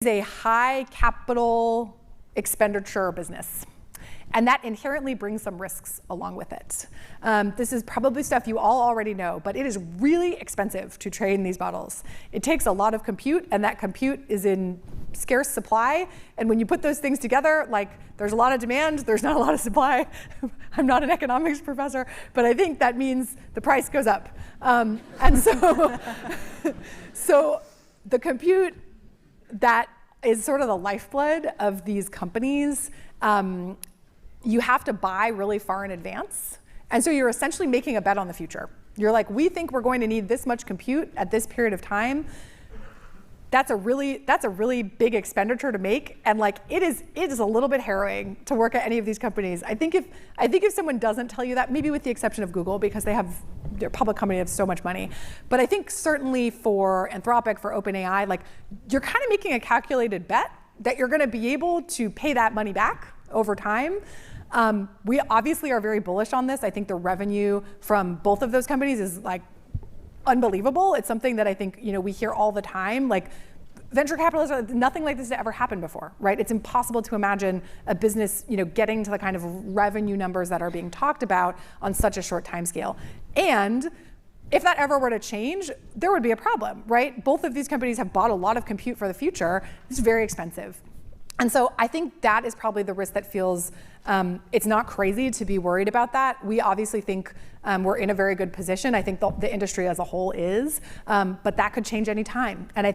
a high capital expenditure business. And that inherently brings some risks along with it. This is probably stuff you all already know, but it is really expensive to train these models. It takes a lot of compute, and that compute is in scarce supply. And when you put those things together, like there's a lot of demand, there's not a lot of supply. I'm not an economics professor, but I think that means the price goes up. And so, so the compute that is sort of the lifeblood of these companies, you have to buy really far in advance. And so you're essentially making a bet on the future. You're like, we think we're going to need this much compute at this period of time. That's a really big expenditure to make. And like, it is a little bit harrowing to work at any of these companies. I think if someone doesn't tell you that, maybe with the exception of Google, because they're a public company, they have so much money. But I think certainly for Anthropic, for OpenAI, like, you're kind of making a calculated bet that you're going to be able to pay that money back over time. We obviously are very bullish on this. I think the revenue from both of those companies is like unbelievable. It's something that I think we hear all the time. Like, venture capitalists, nothing like this has ever happened before, right? It's impossible to imagine a business getting to the kind of revenue numbers that are being talked about on such a short time scale. And if that ever were to change, there would be a problem, right? Both of these companies have bought a lot of compute for the future. It's very expensive. And so I think that is probably the risk that feels, it's not crazy to be worried about that. We obviously think we're in a very good position. I think the industry as a whole is, but that could change any time. And I